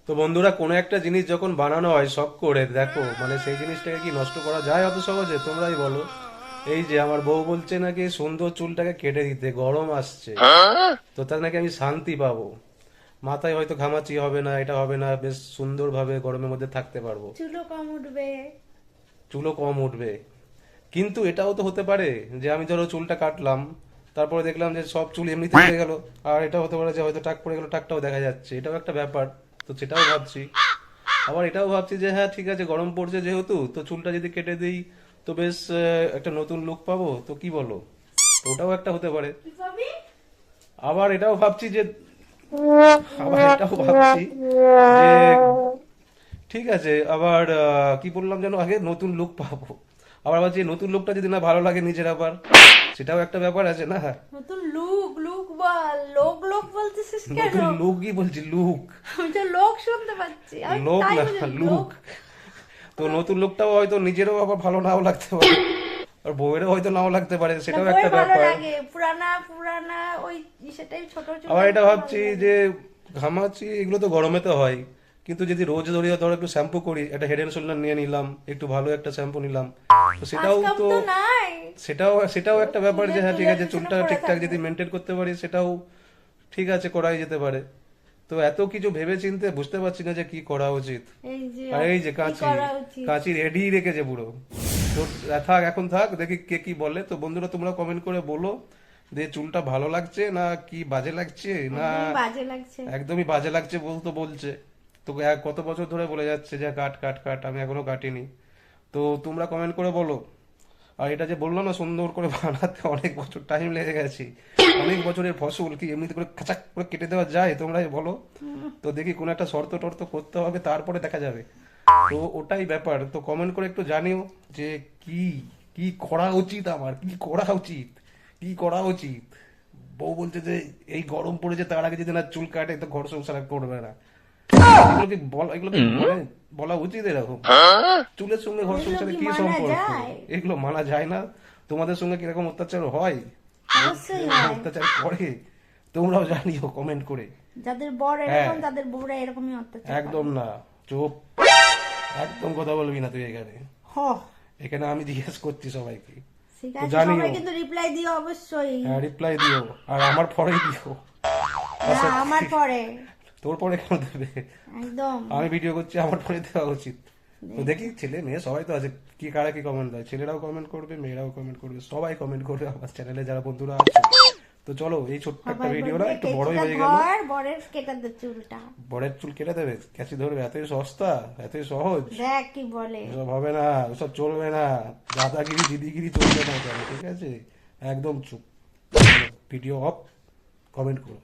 তো বন্ধুরা, কোনো একটা জিনিস যখন বানানো হয় শখ করে, দেখো মানে সেই জিনিসটাকে কি নষ্ট করা যায় অত সহজে? তোমরাই বলো। এই যে আমার বউ বলছে নাকি সুন্দর চুলটাকে কেটে দিতে, গরম আসছে, তো তার নাকি আমি শান্তি পাবো, মাথায় হয়তো ঘামাচি হবে না, এটা হবে না, বেশ সুন্দরভাবে গরমের মধ্যে থাকতে পারবো, চুলও কম উঠবে। চুলও কম উঠবে। কিন্তু এটাও তো হতে পারে যে আমি ধরো চুলটা কাটলাম, তারপরে দেখলাম যে সব চুল এমনিতে উঠে গেল। আর এটা হতে পারে যে হয়তো টাক পড়ে গেল, টাকটাও দেখা যাচ্ছে, এটাও একটা ব্যাপার। তো সেটাও ভাবছি। আবার এটাও ভাবছি যে হ্যাঁ ঠিক আছে, গরম পড়ছে যেহেতু, তো চুলটা যদি কেটে দিই তো বেশ একটা নতুন লুক পাবো, তো কি বলো? তো ওটাও একটা হতে পারে। কি পাবি? আবার এটাও ভাবছি যে আবার এটাও ভাবছি যে ঠিক আছে, আবার কি বললাম যেন আগে, নতুন লুক পাবো। আবার ভাবছি নতুন লুকটা যদি না ভালো লাগে নিজের, আবার সেটাও একটা ব্যাপার আছে না। নতুন লুক লুক বল, লোক লোক বলতেছিস কেন? নতুন লুকই বলছি, লুক। আমি তো লোক শুনতে পাচ্ছি, আমি লোক তাই না, বলি লুক। লোক। তো নতুন লুকটাও হয়তো নিজেরও আবার ভালো নাও লাগতে পারে, আর বউয়েরও হয়তো নাও লাগতে পারে, না, সেটাও বই একটা ভালো ব্যাপার। লাগে, পুরানা পুরানা ওই সেটাই ছোট আবার চুলটাই এটা ভালো ভাবছি লাগে। যে ঘামাচি এগুলো তো গরমে তো হয়, কিন্তু যদি রোজ ধরে ধরো একটু শ্যাম্পু করি, একটা হেড এন্ড শোল্ডার নিয়ে নিলাম, একটু ভালো একটা শ্যাম্পু নিলাম, তো কাজ সেটাও কাম তো, তো নাই। সেটাও সেটাও একটা ব্যাপার যে চুলের হ্যাঁ ঠিক চুলের আছে, পিছনে চুলটা পড়ে ঠিকঠাক থাকবো। যদি মেনটেন করতে পারি, সেটাও ঠিক আছে, করাই যেতে পারে। তো এত কিছু ভেবে চিন্তে বুঝতে পারছি না যে কি করা উচিত। এই যে আর এই যে কি কাঁচি, করা উচিত? কাঁচি রেডি রেখেছে পুরো। তো থাক, এখন থাক, দেখি কে কি বলে। তো বন্ধুরা তোমরা কমেন্ট করে বলো যে চুলটা ভালো লাগছে না কি বাজে লাগছে, না একদমই বাজে লাগছে। একদমই বাজে লাগছে বলতো বলছে। তো কত বছর ধরে বলে যাচ্ছে যে কাট কাট কাট, আমি এখনো কাটিনি। তো তোমরা কমেন্ট করে বলো। আর এটা যে বললো না সুন্দর করে বানাতে অনেক বছর টাইম লেগে গেছে, অনেক বছরের ফসল কি এমনিতে করে খাচাক করে কেটে দেওয়া যায়? তোমরাই বলো। তো দেখি কোনো একটা শর্ত টর্ত করতে হবে, তারপরে দেখা যাবে। তো ওটাই ব্যাপার। তো কমেন্ট করে একটু জানিও যে কি কি করা উচিত, আমার কি করা উচিত, কি করা উচিত। বউ বলছে যে এই গরম পড়েছে, তার আগে যদি না চুল কাটে তো ঘর সংসার আর করবে না। এগুলো কি মানে বলা উচিত এরকম? চুলের সঙ্গে ঘর এগুলো সংসারে কি কি মানা সম্পর্ক? যায়? এগুলো মানা যায় না? তোমাদের সঙ্গে কিরকম অত্যাচার হয়, অবশ্যই এরকম হয়। অত্যাচার করে? তোমরাও জানিও কমেন্ট করে। যাদের বর হ্যাঁ, এরকম তাদের বউরা এরকমই অত্যাচার করে। একদম না, চুপ, একদম কথা বলবি না তুই এখানে। হ। এখানে আমি জিজ্ঞেস করছি সবাইকে। ঠিক তো আছে, জানিও। সবাই কিন্তু রিপ্লাই দিও অবশ্যই। হ্যাঁ, রিপ্লাই দিও। আর আমার পরেই দিও। না, আশা আমার করি। পরে। তোর পরে কেন দেবে? একদম। আমি ভিডিও করছি, আমার পরে দেওয়া উচিত। তো দেখি, ছেলে মেয়ে সবাই তো আছে, কি কারা কি কমেন্ট দেয়, ছেলেরাও কমেন্ট করবে, মেয়েরাও কমেন্ট করবে, সবাই কমেন্ট করবে আমার চ্যানেলে যারা বন্ধুরা আছে। তো চলো, এই ছোট্ট একটা সবাই ভিডিও না, বলবে একটু বড়ই কেচিটা হয়ে গেল। ধর, বরের কেটে দে চুলটা। বরের চুল কেটে দেবে? ক্যাচি ধরবে? এতই সস্তা, এতই সহজ? দেখ কি বলে। এসব হবে না, ওসব চলবে না। দাদাগিরি দিদিগিরি চলবে না এখানে, ঠিক আছে? একদম চুপ। ভিডিও অফ, কমেন্ট করো।